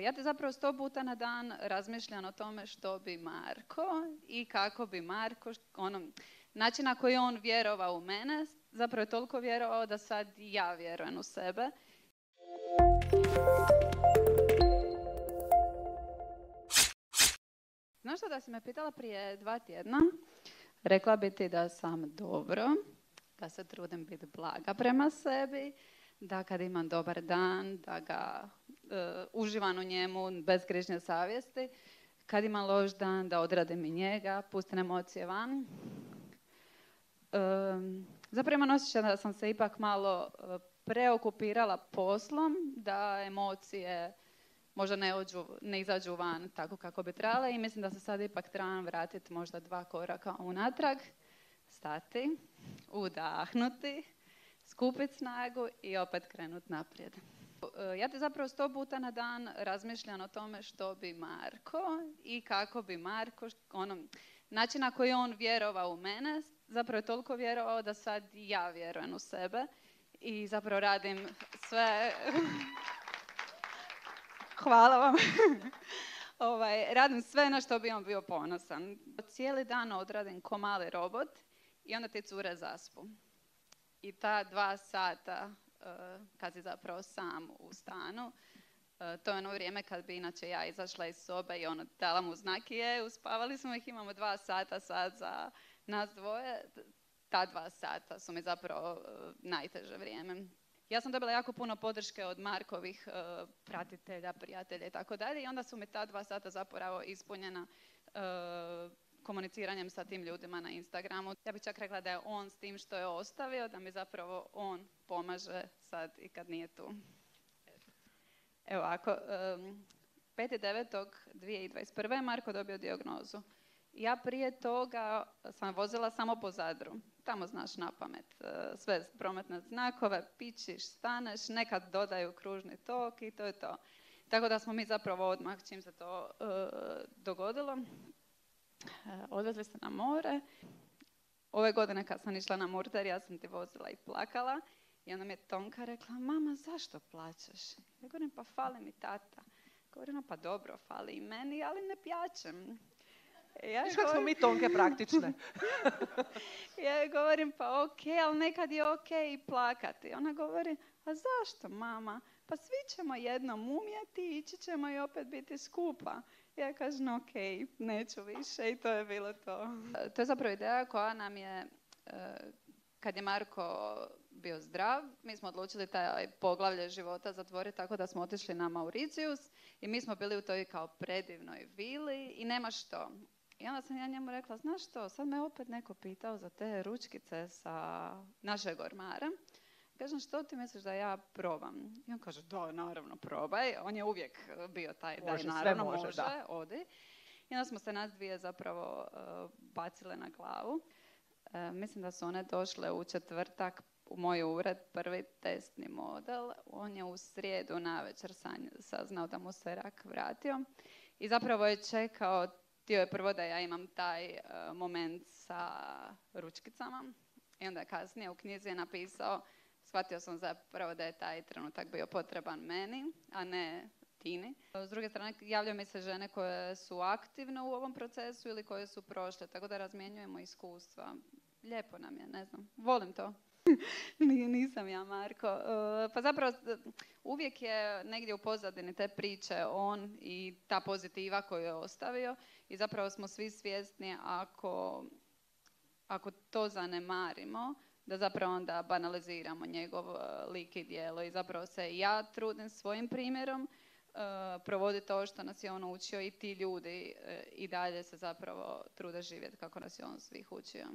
Ja te zapravo 100 puta na dan razmišljam o tome što bi Marko i kako bi Marko, način na koji on vjerovao u mene, zapravo je toliko vjerovao da sad ja vjerujem u sebe. Znaš što, da si me pitala prije 2 tjedna, rekla bi ti da sam dobro, da se trudim biti blaga prema sebi, da kad imam dobar dan, da ga uživam u njemu bez grižnje savjesti. Kad imam loš dan, da odradim i njega, pustim emocije van. Zapravo imam osjećaj da sam se ipak malo preokupirala poslom, da emocije možda ne izađu van tako kako bi trebale i mislim da se sad ipak trebam vratiti možda 2 koraka unatrag, stati, udahnuti, skupiti snagu i opet krenuti naprijed. Ja te zapravo 100 puta na dan razmišljam o tome što bi Marko i kako bi Marko, način na koji on vjerovao u mene, zapravo je toliko vjerovao da sad ja vjerujem u sebe i zapravo radim sve... Hvala vam. Radim sve na što bi on bio ponosan. Cijeli dan odradim ko mali robot i onda ti cure zaspu. I ta 2 sata kad si zapravo sam u stanu, to je ono vrijeme kad bi inače ja izašla iz sobe i dala mu znak uspavali smo ih, imamo 2 sata sad za nas dvoje. Ta 2 sata su mi zapravo najteže vrijeme. Ja sam dobila jako puno podrške od Markovih pratitelja, prijatelja i tako dalje i onda su mi ta 2 sata zapravo ispunjena komuniciranjem sa tim ljudima na Instagramu. Ja bih čak rekla da je on s tim što je ostavio, da mi zapravo on pomaže sad i kad nije tu. Evo ako, 5.9.2021. Marko dobio dijagnozu. Ja prije toga sam vozila samo po Zadru. Tamo znaš na pamet sve prometne znakove, pičiš, staneš, nekad dodaju kružni tok i to je to. Tako da smo mi zapravo odmah, čim se to dogodilo, odvezli se na more. Ove godine kad sam išla na Murter, ja sam ti vozila i plakala. I onda mi je Tonka rekla, mama, zašto plačeš? Ja govorim, pa fali mi tata. Govorim, pa dobro, fali i meni, ali ne pjačem. Viš kako smo mi Tonke praktične. Ja govorim, pa okej, ali nekad je okej i plakati. Ona govori, a zašto, mama? Pa svi ćemo jednom umjeti, ići ćemo i opet biti skupa. Ja kažem, okej, neću više i to je bilo to. To je zapravo ideja koja nam je, kad je Marko bio zdrav, mi smo odlučili taj poglavlje života zatvoriti tako da smo otišli na Mauritius i mi smo bili u toj kao predivnoj vili i nema što. I onda sam ja njemu rekla, znaš što, sad me opet neko pitao za te ručkice sa našeg ormara. Kažem, što ti misliš da ja probam? I on kaže, da, naravno, probaj. On je uvijek bio taj da je naravno može, odi. I onda smo se nas dvije zapravo bacile na glavu. Mislim da su one došle u četvrtak u moj ured, prvi testni model. On je u srijedu navečer saznao da mu se rak vratio. I zapravo je čekao, htio je prvo da ja imam taj moment sa ručkicama. I onda kasnije u knjizi je napisao, shvatio sam zapravo da je taj trenutak bio potreban meni, a ne Tini. S druge strane, javljaju mi se žene koje su aktivne u ovom procesu ili koje su prošle, tako da razmjenjujemo iskustva. Lijepo nam je, ne znam, volim to. Nisam ja, Marko. Pa zapravo uvijek je negdje u pozadini te priče on i ta pozitiva koju je ostavio i zapravo smo svi svjesni ako to zanemarimo, da zapravo onda banaliziramo njegov lik i djelo i zapravo se ja trudim svojim primjerom provoditi to što nas je on učio i ti ljudi i dalje se zapravo trude živjeti kako nas je on svih učio.